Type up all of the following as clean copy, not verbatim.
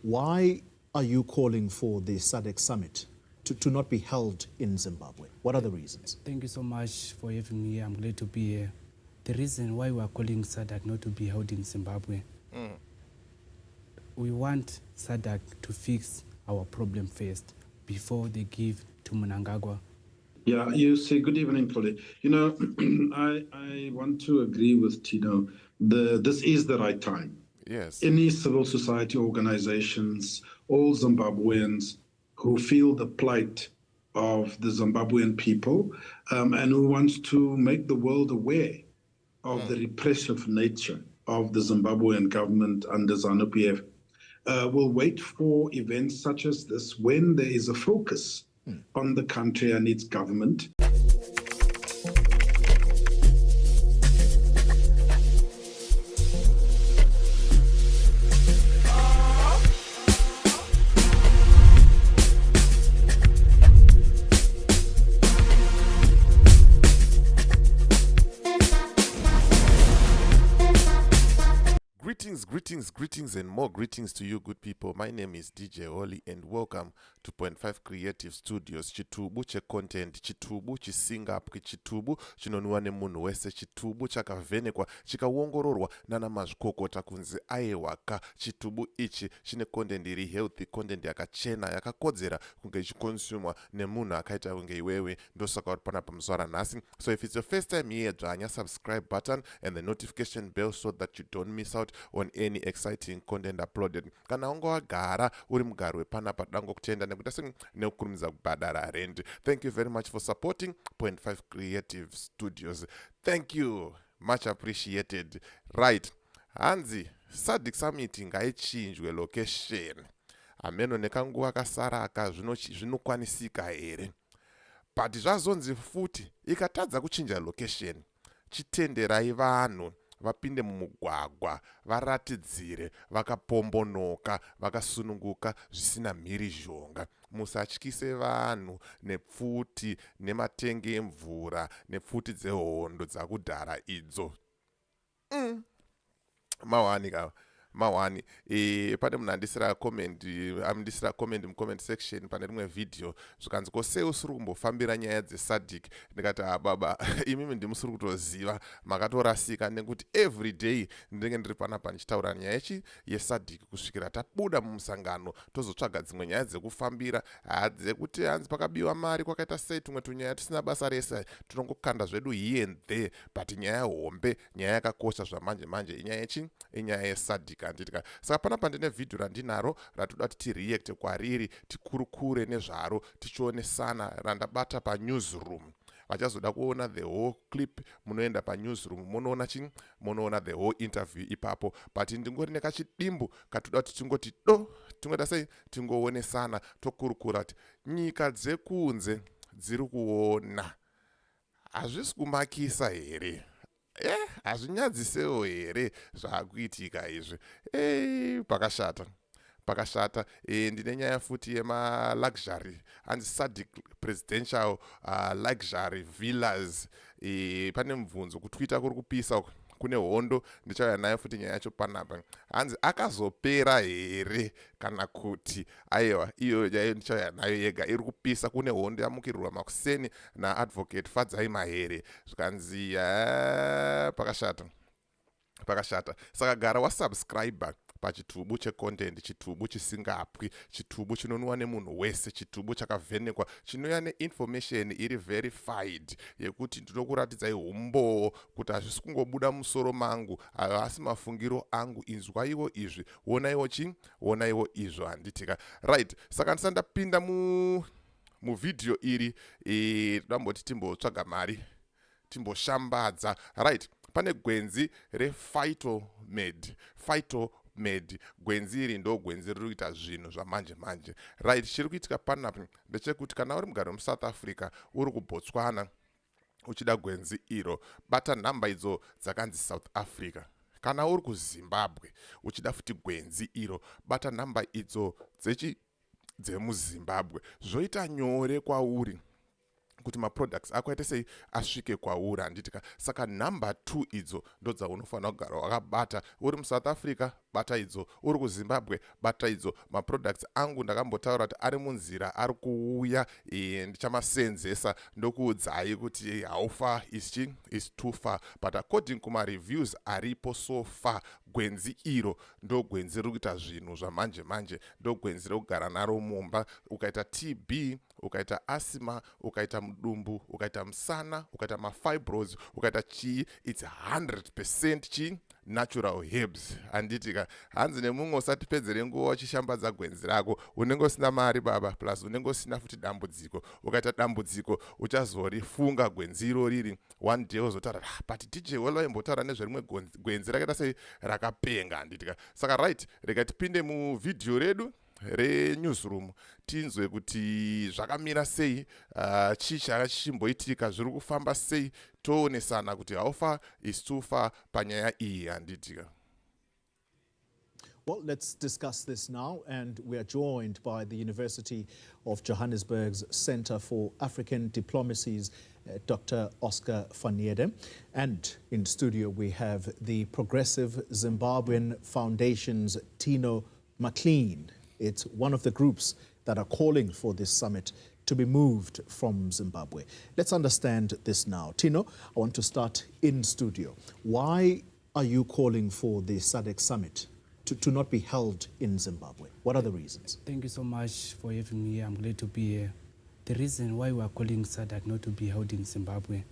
Why are you calling for the SADC summit to not be held in Zimbabwe? What are the reasons? Thank you so much for having me here. I'm glad to be here. The reason why we are calling SADC not to be held in Zimbabwe, we want SADC to fix our problem first before they give to Mnangagwa. Yeah, you see, good evening, Polly. You know, I want to agree with Tino. This is the right time. Yes. Any civil society organizations, all Zimbabweans who feel the plight of the Zimbabwean people and who want to make the world aware of the repressive nature of the Zimbabwean government under ZANU-PF will wait for events such as this when there is a focus on the country and its government. Greetings and more greetings to you good people. My name is DJ Oli and welcome to 0.5 Creative Studios. Chitubu che content, chitubu chisinga up, chitubu chinonwa nemunhu wese, chitubu chakavhenekwa chikawongororwa nana mazvikokota kunzi aiwaka. Chitubu ichi chine content iri healthy, content yakachena yakakodzera kunge ichikonsumwa nemunhu akaita kunge iwewe. Ndosaka kuti panapa muzvara nhasi. So if it's your first time here, dzvanya subscribe button and the notification bell so that you don't miss out on any exciting content uploaded. Kana ungo wagara uri mugaro wepanapa dango kutenda nekuti nekukurumidza kubhadhara rent. Thank you very much for supporting 0.5 Creative Studios. Thank you, much appreciated. Right, hanzi SADC summit ngaichinjwe location. Ameno nekanguva kasara aka zvinokwanisika here. But zvazonzi futi ikatadza kuchinja location, chitenderai vanhu vapinde mumugwagwa, varatidzire, vakapombonoka, vakasununguka zvisina mhiri zhonga. Musatyise vanhu nepfuti nematenge emvura nepfuti dzehondo dzakudhara idzo. Mawani kawa. Mawani, pane munhu andisira comment mucomment section pane rimwe video zvikanzi kose usiri kumbofambira nyaya dzeSADC. Ndikati baba imimi ndimusiri kutoziva, makatorasika nekuti every day ndinenge ndiri panapa ndichitaura nyaya yeSADC kusvikira tabuda mumusangano tozotsvaga dzimwe nyaya dzekufambira, dzekuti hanzi pakabiwa mari kwakaita sei, tumwe tunyaya tusina basa rese tinongokanda zvedu here and there, but nyaya hombe, nyaya yakakosha zvamanje manje inyaya yeSADC. Saka panapa ndine video randinaro ratoda kuti tireact kwariri, tikurukure nezvaro, tichionesana, randabata panewsroom. Vachazoda kuona the whole clip, munoenda panewsroom munoona the whole interview ipapo. But ndingori nekachidimbu katoda kuti tingoti tingoda sei, tingoonesana, tokurukura kuti nyika dzekunze dziri kuona hazvisi kumakisa here. Hazvinyadzisewo here zvaakuitika izvi. Pakashata. Ndine nyaya futi yema-luxury, hanzi SADC presidential luxury villas. Pane mubvunzo kutwitter kuri kupisa kune hondo, ndichauya nayo futi nyaya yacho panapa. Hanzi akazopera here kana kuti aiwa iyo nyaya ndichauya nayo yega, iri kupisa, kune hondo yamukirirwa makuseni naadvocate Fadzai Mahere. Zvikanzi pakashata. Saka gara wasubscriber pachitubu checontent, chitubu chisingapwi, chitubu chinonwa nemunhu wese, chitubu chakavhenekwa, chinouya neinformation iri verified yekuti ndinokuratidzai umbo kuti hazvisi kungobuda musoro mangu, asi mafungiro angu. Inzwaiwo izvi, wonaiwo izvo, handitika. Right, saka ndisandapinda muvidhio iri, todamboti timbotsvaga mari, timboshambadza. Right, pane gwenzi rephytomed. Gwenzi iri ndo gwenzi riri kuita zvinhu zvamanje manje. Right, chiri kuitika panapa ndechekuti kana uri mugaro muSouth Africa, uri kuBotswana uchida gwenzi iro, bata nhamba idzo dzakanzi South Africa. Kana uri kuZimbabwe uchida futi gwenzi iro, bata nhamba idzo dzemuZimbabwe. Zvoita nyore kwauri kuti maproducts ako aite sei asvike kwauri, handitika. Saka number 2 idzo ndo dzaunofanira kugara wakabata. Uri muSouth Africa, bata idzo, uri kuZimbabwe bata idzo. Maproducts angu ndakambotaura kuti ari munzira ari kuuya, ndichamasenzesa ndokuudzai kuti haufa is too far, but according kuma reviews aripo so far, gwenzi iro ndo gwenzi riri kuita zvinhu zvamanje manje, ndo gwenzi rekugara naro mumba. Ukaita TB, ukaita asthma, ukaita mudumbu, ukaita musana, ukaita mafibroids, ukaita chii, it's 100% natural herbs. Handitika hanzi nemumwe usati pedzere nguva uchishambadza gwenzi rako, unenge usina mari baba, plus unenge usina futi dambudziko. Ukaita dambudziko uchazorifunga gwenzi iro riri, one day uzotaura but DJ Welo aimbotaura nezverimwe gwenzi rakaita sei rakapenga. Handitika saka right, rega tipinde muvhidhiyo redu renewsroom tinzwe kuti zvakamira sei, chii changa chichimboitika, zviri kufamba sei, toonesana kuti how far is too far panyaya iyi. Handitika. Well, let's discuss this now, and we are joined by the University of Johannesburg's Center for African Diplomacy's Dr. Oscar van Heerden. And in studio we have the Progressive Zimbabwean Foundation's Tino McLean. It's one of the groups that are calling for this summit to be moved from Zimbabwe. Let's understand this now. Tino, I want to start in studio. Why are you calling for the SADC summit to not be held in Zimbabwe? What are the reasons? Thank you so much for having me here. I'm glad to be here. The reason why we are calling SADC not to be held in Zimbabwe,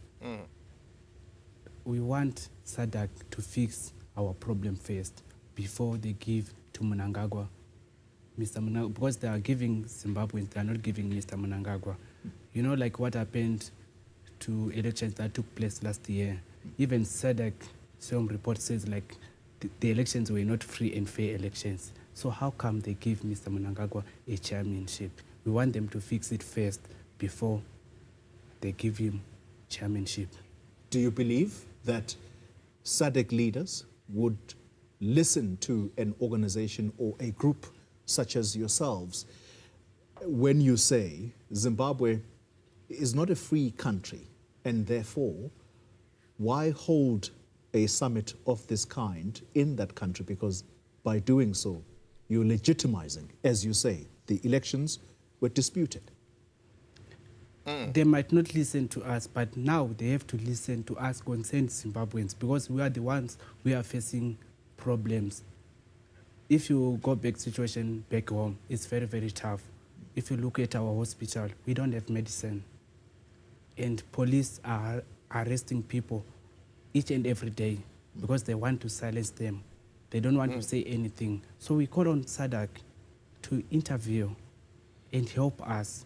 we want SADC to fix our problem first before they give to Mnangagwa. Because they are giving Zimbabweans, they are not giving Mr. Mnangagwa. You know, like what happened to elections that took place last year. Even SADC, some report says like the elections were not free and fair elections. So how come they give Mr. Mnangagwa a chairmanship? We want them to fix it first before they give him chairmanship. Do you believe that SADC leaders would listen to an organization or a group such as yourselves when you say Zimbabwe is not a free country, and therefore why hold a summit of this kind in that country? Because by doing so, you're legitimizing, as you say, the elections were disputed. They might not listen to us, but now they have to listen to us concerned Zimbabweans, because we are the ones who are facing problems. If you go back situation back home, it's very, very tough. If you look at our hospital, we don't have medicine. And police are arresting people each and every day because they want to silence them. They don't want to say anything. So we call on SADC to interview and help us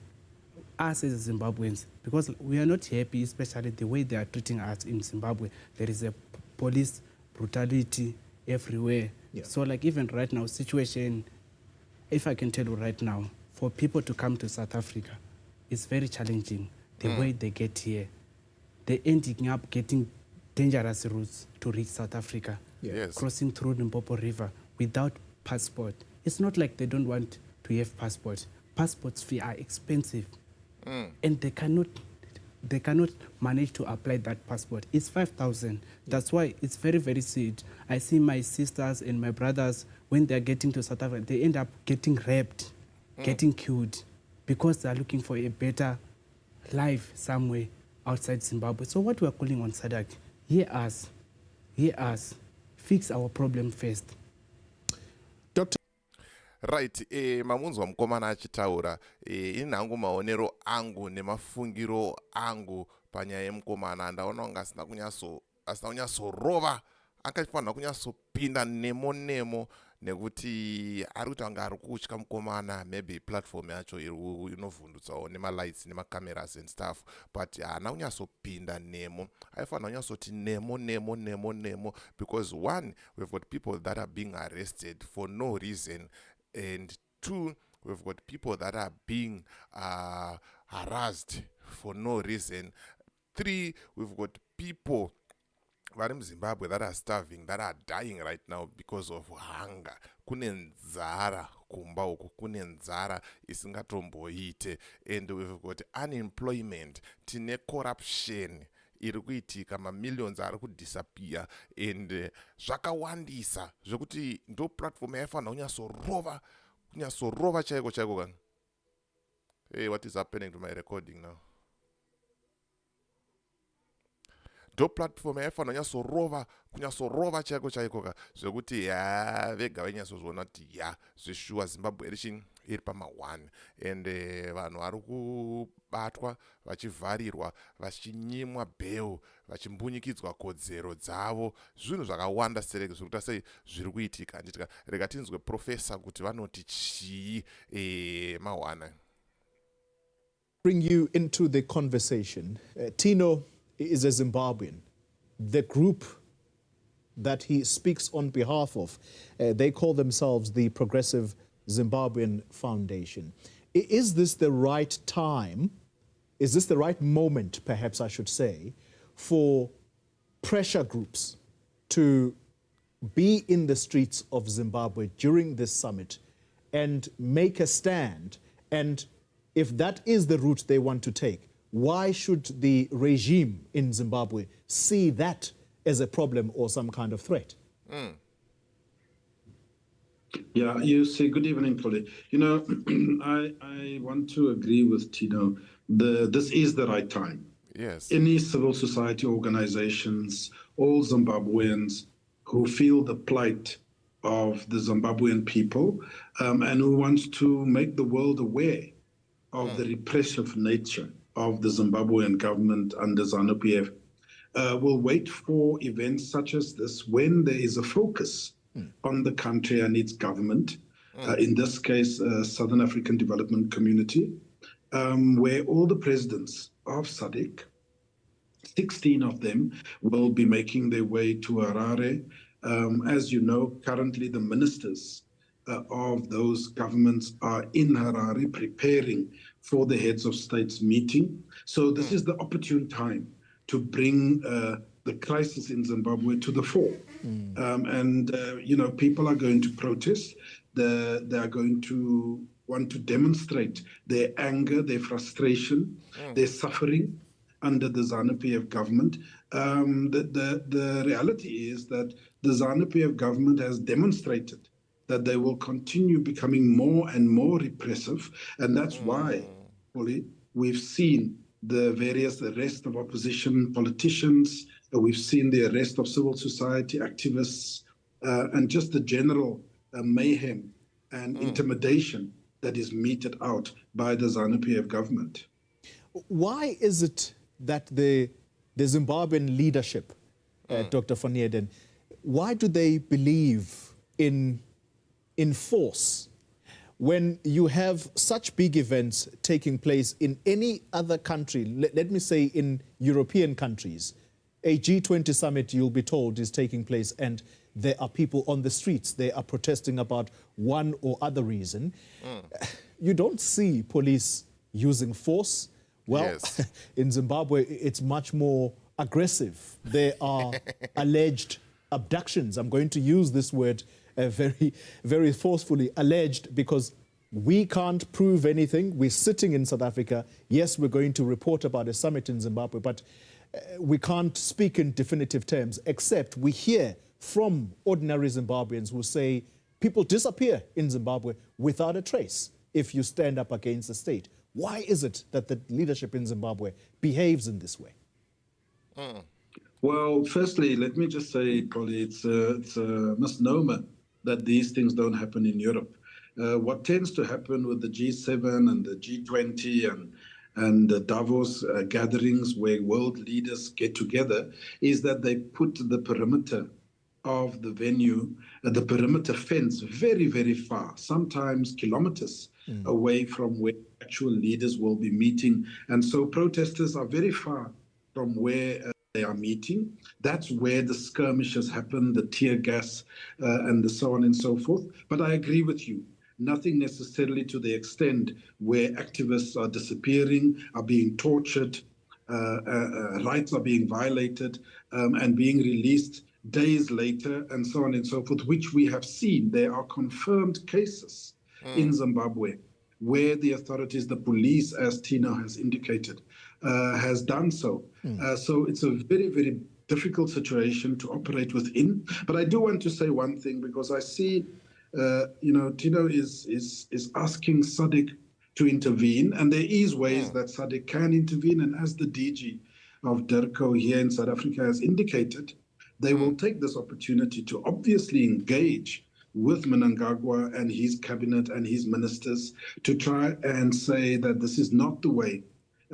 as Zimbabweans, because we are not happy, especially the way they are treating us in Zimbabwe. There is a police brutality everywhere. Yeah. So like even right now, situation, if I can tell you right now, for people to come to South Africa, it's very challenging. The way they get here, they're ending up getting dangerous routes to reach South Africa. Yes. Crossing through the Limpopo River without passport. It's not like they don't want to have passport. Passports fee are expensive. And they cannot manage to apply that passport. It's 5,000. That's why it's very, very sad. I see my sisters and my brothers, when they're getting to South Africa, they end up getting raped, getting killed, because they're looking for a better life somewhere outside Zimbabwe. So what we're calling on SADC, hear us, fix our problem first. Dr. Right, mamunzwa mukomana achitaura, inhangu maonero angu nemafungiro angu panyaya yemukomana, ndaona kunge asina kunyatsorova, akafanira kunyatsopinda nemo nekuti ari kuti anga ari kutya mukomana, maybe platform yacho inovhundutsawo nemalights nemacameras and stuff, but haana kunyatsopinda nemo. Aifanira kunyatsoti nemo, because one, we've got people that are being arrested for no reason, and two, we've got people that are being harassed for no reason. Three, we've got people vari muZimbabwe that are starving, that are dying right now because of hunger. Kune nzara kumba uku, kune nzara isingatomboite, and we've got unemployment, tine corruption iri kuitika, mamillions ari kudisappear, and zvakawandisa zvokuti ndo platform yaifanira kunyasorova chaiko chaiko kan. Hey, what is happening to my recording now? Do platform yaifanira kunyasorova chaiko chaiko ka zvokuti vega vainyasozviona kuti zveshuwa Zimbabwe iri pama1, and vanhu vari kubatwa vachivharirwa vachinyimwa bheu vachimbunyikidzwa kodzero dzavo, zvinhu zvakawanda sereke zvokuta sei zviri kuitika. Handitika rega tinzwe profesa kuti vanoti chii mawana. Bring you into the conversation. Tino is a Zimbabwean. The group that he speaks on behalf of, they call themselves the Progressive Zimbabwean Foundation. Is this the right time? Is this the right moment, perhaps I should say, for pressure groups to be in the streets of Zimbabwe during this summit and make a stand? And if that is the route they want to take, why should the regime in Zimbabwe see that as a problem or some kind of threat? Yeah, you say, good evening, Polly. You know, I want to agree with Tino. This is the right time. Yes. Any civil society organizations, all Zimbabweans who feel the plight of the Zimbabwean people and who want to make the world aware of the repressive nature of the Zimbabwean government under ZANU-PF will wait for events such as this when there is a focus on the country and its government, in this case, Southern African Development Community, where all the presidents of SADC, 16 of them, will be making their way to Harare. As you know, currently the ministers of those governments are in Harare preparing for the heads of states meeting. So this is the opportune time to bring the crisis in Zimbabwe to the fore. You know, people are going to protest. They are going to want to demonstrate their anger, their frustration, their suffering under the ZANU-PF government. The reality is that the ZANU-PF government has demonstrated that they will continue becoming more and more repressive. And that's why, Polly, we've seen the various arrests of opposition politicians, we've seen the arrest of civil society activists, and just the general mayhem and intimidation that is meted out by the ZANU-PF government. Why is it that the Zimbabwean leadership, Dr. Van Heerden, why do they believe in force when you have such big events taking place in any other country? Let me say in European countries, a G20 summit, you'll be told, is taking place and there are people on the streets. They are protesting about one or other reason. You don't see police using force. Well, yes. In Zimbabwe, it's much more aggressive. There are alleged abductions. I'm going to use this word very, very forcefully, alleged, because we can't prove anything. We're sitting in South Africa. Yes, we're going to report about a summit in Zimbabwe, but we can't speak in definitive terms, except we hear from ordinary Zimbabweans who say people disappear in Zimbabwe without a trace if you stand up against the state. Why is it that the leadership in Zimbabwe behaves in this way? Well, firstly, let me just say, Polly, it's a misnomer that these things don't happen in Europe. What tends to happen with the G7 and the G20 and the Davos gatherings where world leaders get together is that they put the perimeter of the venue, the perimeter fence, very, very far, sometimes kilometers away from where actual leaders will be meeting. And so protesters are very far from where they are meeting. That's where the skirmishes happen, the tear gas, and the so on and so forth. But I agree with you. Nothing necessarily to the extent where activists are disappearing, are being tortured, rights are being violated, and being released days later, and so on and so forth, which we have seen. There are confirmed cases in Zimbabwe where the authorities, the police, as Tina has indicated, has done so. So it's a very, very difficult situation to operate within. But I do want to say one thing, because I see, Tino is asking SADC to intervene, and there is ways that SADC can intervene. And as the DG of DIRCO here in South Africa has indicated, they will take this opportunity to obviously engage with Mnangagwa and his cabinet and his ministers to try and say that this is not the way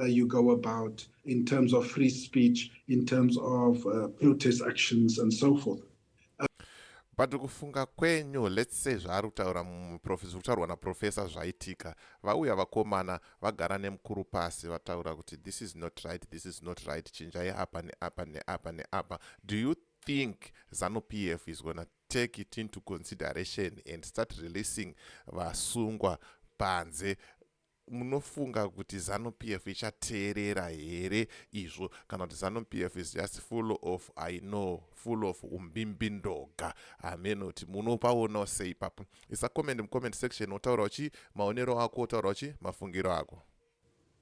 you go about in terms of free speech, in terms of protest actions and so forth. But kufunga kwenyu, let's say zvakutaurwa naprofesa zvaitika, vauya vakomana vagara nemukuru pasi vataura kuti this is not right, chinjai apa neapa neapa neapa. Do you think ZANU-PF is going to take it into consideration and start releasing vasungwa panze? Munofunga kuti ZANU-PF ichateerera here izvo, kana kuti ZANU-PF is just full of umbimbindoga? Amen. Kuti munopaona sei papo? Isa comment comment section otaura uchi maonero ako, otaura uchi mafungiro ako.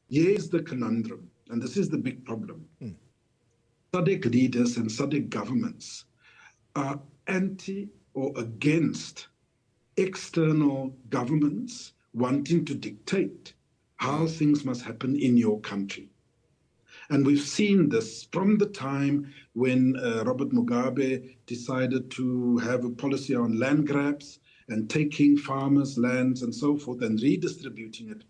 Here is the conundrum, and this is the big problem. SADC leaders and SADC governments are anti or against external governments wanting to dictate how things must happen in your country. And we've seen this from the time when Robert Mugabe decided to have a policy on land grabs and taking farmers' lands and so forth and redistributing it.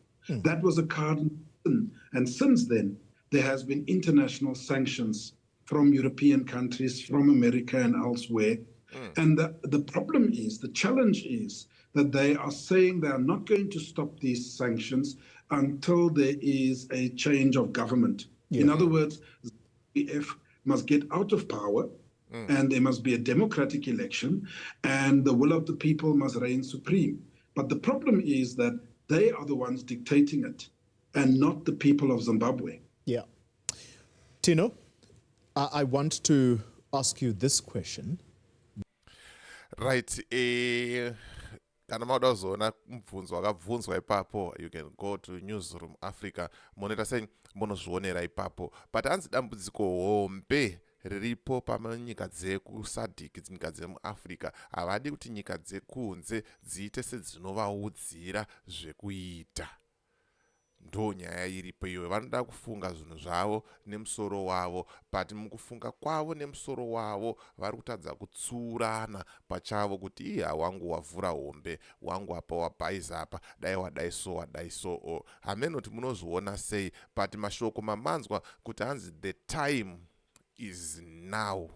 That was a cardinal sin. And since then, there has been international sanctions from European countries, from America and elsewhere. And the problem is, the challenge is that they are saying they are not going to stop these sanctions until there is a change of government. In other words, the ZANU-PF must get out of power and there must be a democratic election and the will of the people must reign supreme. But the problem is that they are the ones dictating it and not the people of Zimbabwe. Yeah. Tino, I want to ask you this question. Right. Kana mauda kuzoona mubvunzo wakabvunzwa ipapo, you can go to Newsroom Africa moneta saying monozvionera ipapo. But hanzi dambudziko hombe riripo panyika dzeku-SADC, nyika dzemuAfrica, havadi kuti nyika dzekunze dziite sedzinovaudza zvekuita. Ndo nyaya iripo iwe. Vanoda kufunga zvinhu zvavo nemusoro wavo, but mukufunga kwavo nemusoro wavo vari kutadza kutsurana pachavo kuti wangu wavhura hombe, wangu apa wabhaiza apa, dai wadai so. Hamene kuti munozviona sei, but mashoko mamanzwa kuti hanzi the time is now.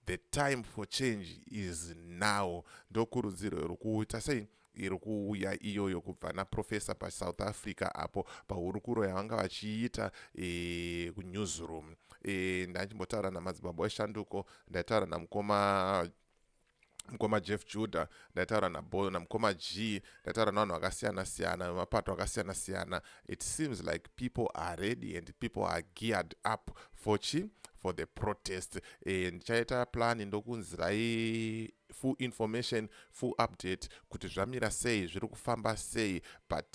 The time for change is now. Ndokurudziro iri kuita sei iri kuuya iyoyo kubva naprofesa paSouth Africa apo pahurukuro yavanga vachiita kuNewsroom. Ndachimbotaura namadzibaba eshanduko, ndataura namukoma Jeff Judah, ndataura namukoma G, ndataura navanhu vakasiyana-siyana, mapato akasiyana-siyana. It seems like people are ready and people are geared up for the protest. Ndichaita plan ndokunzirai full information, full update kuti zvamira sei, zviri kufamba sei, but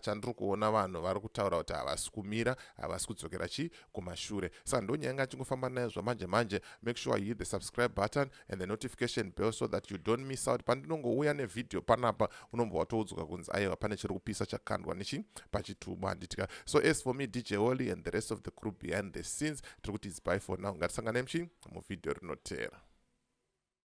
chandiri kuona vanhu vari kutaura kuti havasi kumira, havasi kudzokera kumashure. Saka ndonyanga chingofamba nayo zvamanje. Make sure you hit the subscribe button and the notification bell so that you don't miss out. Pandinongouya nevidhio panapa unombwa watoudzwa kunzi aiwa pane chiri kupisa chakandwa pachitubu handitika. So as for me, DJ Oli and the rest of the crew behind the scenes, tiri kuti it's bye for now. Ngatisangane muvidhio rinotera.